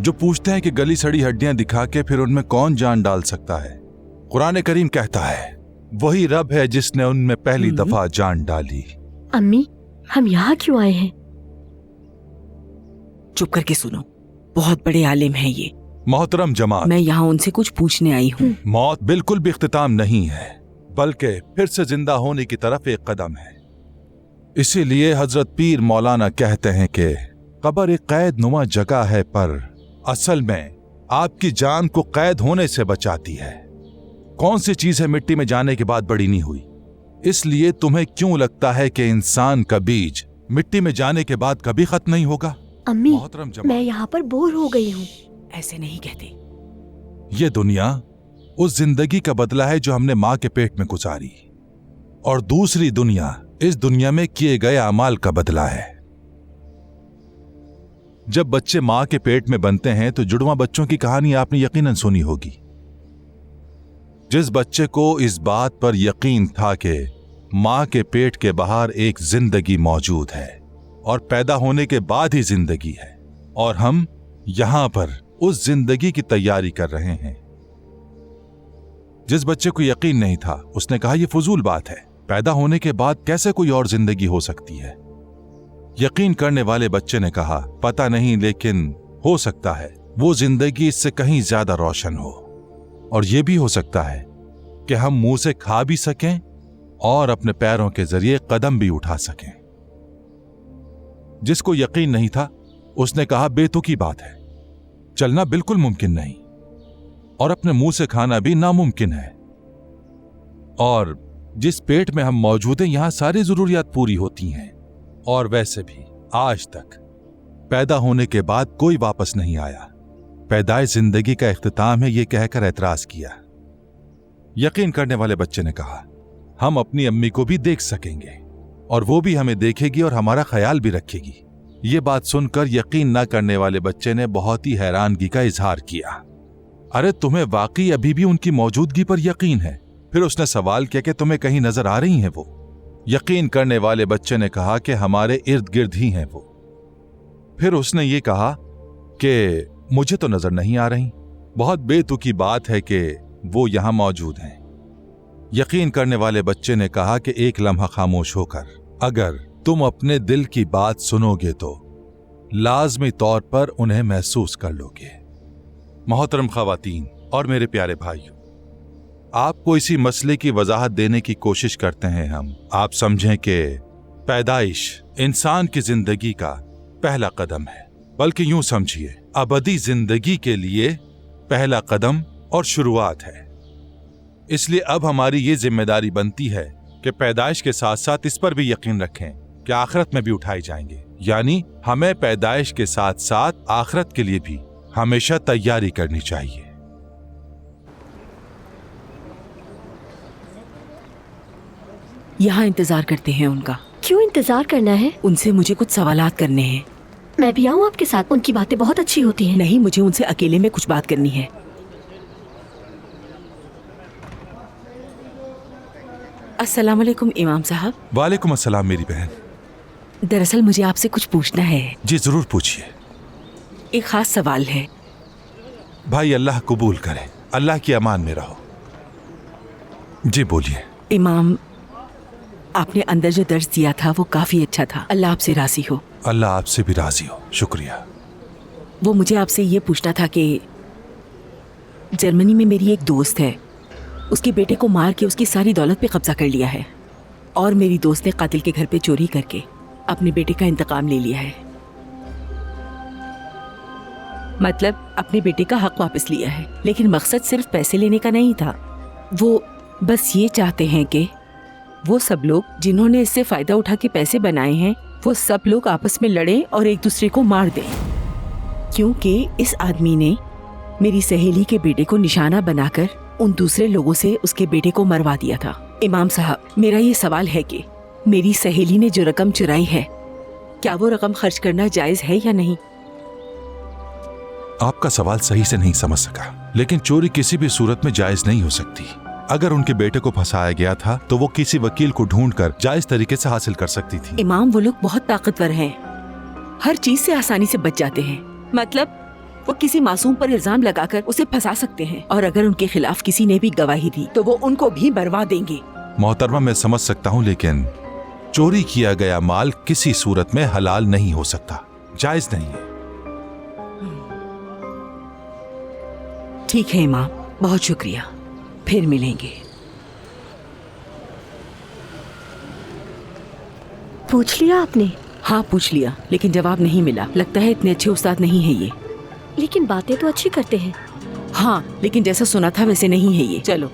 जो पूछते हैं कि गली सड़ी हड्डियां दिखा के फिर उनमें कौन जान डाल सकता है। कुरान करीम कहता है वही रब है जिसने उनमें पहली दफा जान डाली। अम्मी, हम यहाँ क्यों आए हैं? चुप करके सुनो, बहुत बड़े आलिम हैं ये। मोहतरम जमात, मैं यहाँ उनसे कुछ पूछने आई हूँ। मौत बिल्कुल भी इख्तिताम नहीं है, बल्कि फिर से जिंदा होने की तरफ एक कदम है। इसीलिए हजरत पीर मौलाना कहते हैं कि कब्र एक कैद नुमा जगह है, पर असल में आपकी जान को कैद होने से बचाती है। कौन सी चीज है मिट्टी में जाने के बाद बड़ी नहीं हुई? इसलिए तुम्हें क्यों लगता है कि इंसान का बीज मिट्टी में जाने के बाद कभी खत्म नहीं होगा? अम्मी, मोहतरम जमात, मैं यहाँ पर बोर हो गई हूँ। ऐसे नहीं कहते। ये दुनिया उस जिंदगी का बदला है जो हमने माँ के पेट में गुजारी, और दूसरी दुनिया इस दुनिया में किए गए अमाल का बदला है। जब बच्चे माँ के पेट में बनते हैं तो जुड़वा बच्चों की कहानी आपने यकीनन सुनी होगी। जिस बच्चे को इस बात पर यकीन था कि माँ के पेट के बाहर एक जिंदगी मौजूद है और पैदा होने के बाद ही जिंदगी है, और हम यहां पर उस जिंदगी की तैयारी कर रहे हैं। जिस बच्चे को यकीन नहीं था उसने कहा यह फजूल बात है, पैदा होने के बाद कैसे कोई और जिंदगी हो सकती है। यकीन करने वाले बच्चे ने कहा पता नहीं, लेकिन हो सकता है वो जिंदगी इससे कहीं ज्यादा रोशन हो, और यह भी हो सकता है कि हम मुंह से खा भी सकें और अपने पैरों के जरिए कदम भी उठा सकें। जिसको यकीन नहीं था उसने कहा बेतुकी बात है, चलना बिल्कुल मुमकिन नहीं और अपने मुंह से खाना भी नामुमकिन है, और जिस पेट में हम मौजूद हैं यहां सारी जरूरियात पूरी होती हैं, और वैसे भी आज तक पैदा होने के बाद कोई वापस नहीं आया। पैदाइश जिंदगी का इख्तिताम है, यह कहकर एतराज किया। यकीन करने वाले बच्चे ने कहा हम अपनी अम्मी को भी देख सकेंगे और वो भी हमें देखेगी और हमारा ख्याल भी रखेगी। ये बात सुनकर यकीन न करने वाले बच्चे ने बहुत ही हैरानगी का इजहार किया। अरे तुम्हें वाकई अभी भी उनकी मौजूदगी पर यकीन है? फिर उसने सवाल किया कि तुम्हें कहीं नजर आ रही हैं वो? यकीन करने वाले बच्चे ने कहा कि हमारे इर्द गिर्द ही हैं वो। फिर उसने ये कहा कि मुझे तो नजर नहीं आ रही, बहुत बेतुकी बात है कि वो यहां मौजूद हैं। यकीन करने वाले बच्चे ने कहा कि एक लम्हा खामोश होकर अगर तुम अपने दिल की बात सुनोगे तो लाजमी तौर पर उन्हें महसूस कर लोगे। मोहतरम खवातीन और मेरे प्यारे भाइयों, आपको इसी मसले की वजाहत देने की कोशिश करते हैं हम। आप समझें कि पैदाइश इंसान की जिंदगी का पहला कदम है, बल्कि यूं समझिए अबदी जिंदगी के लिए पहला कदम और शुरुआत है। इसलिए अब हमारी ये जिम्मेदारी बनती है कि पैदाइश के साथ साथ इस पर भी यकीन रखें कि आखिरत में भी उठाए जाएंगे, यानी हमें पैदाइश के साथ साथ आखिरत के लिए भी हमेशा तैयारी करनी चाहिए। यहाँ इंतजार करते हैं उनका। क्यों इंतजार करना है? उनसे मुझे कुछ सवालात करने हैं। मैं भी आऊँ आपके साथ? उनकी बातें बहुत अच्छी होती हैं। नहीं, मुझे उनसे अकेले में कुछ बात करनी है। अस्सलाम वालेकुम इमाम साहब। वालेकुम अस्सलाम मेरी बहन। दरअसल मुझे आपसे कुछ पूछना है। जी जरूर पूछिए। एक खास सवाल है। भाई अल्लाह कबूल करे, अल्लाह की अमान में रहो। जी बोलिए। इमाम, आपने अंदर जो दर्ज दिया था वो काफी अच्छा था। अल्लाह आपसे राजी हो। अल्लाह आपसे भी राजी हो, शुक्रिया। वो मुझे आपसे ये पूछना था कि जर्मनी में मेरी एक दोस्त है, उसके बेटे को मार के उसकी सारी दौलत पे कब्जा कर लिया है, और मेरी दोस्त ने कातिल के घर पे चोरी करके अपने बेटे का इंतकाम ले लिया है। मतलब अपने बेटे का हक वापस लिया है। लेकिन मकसद सिर्फ पैसे लेने का नहीं था, वो बस ये चाहते हैं कि वो सब लोग जिन्होंने इससे फायदा उठा के पैसे बनाए हैं वो सब लोग आपस में लड़ें और एक दूसरे को मार दें, क्योंकि इस आदमी ने मेरी सहेली के बेटे को निशाना बनाकर उन दूसरे लोगों से उसके बेटे को मरवा दिया था। इमाम साहब, मेरा ये सवाल है कि मेरी सहेली ने जो रकम चुराई है, क्या वो रकम खर्च करना जायज है या नहीं? आपका सवाल सही से नहीं समझ सका, लेकिन चोरी किसी भी सूरत में जायज नहीं हो सकती। अगर उनके बेटे को फंसाया गया था तो वो किसी वकील को ढूंढकर जायज तरीके से हासिल कर सकती थी। इमाम, वो लोग बहुत ताकतवर हैं, हर चीज से आसानी से बच जाते हैं। मतलब वो किसी मासूम पर इल्जाम लगाकर उसे फंसा सकते हैं, और अगर उनके खिलाफ किसी ने भी गवाही दी तो वो उनको भी मरवा देंगे। मोहतरमा, मैं समझ सकता हूँ, लेकिन चोरी किया गया माल किसी सूरत में हलाल नहीं हो सकता, जायज नहीं है। ठीक है इमाम, बहुत शुक्रिया, फिर मिलेंगे। पूछ लिया आपने? हाँ पूछ लिया, लेकिन जवाब नहीं मिला। लगता है इतने अच्छे उस्ताद नहीं है ये। लेकिन बातें तो अच्छी करते हैं। हाँ, लेकिन जैसा सुना था वैसे नहीं है ये। चलो।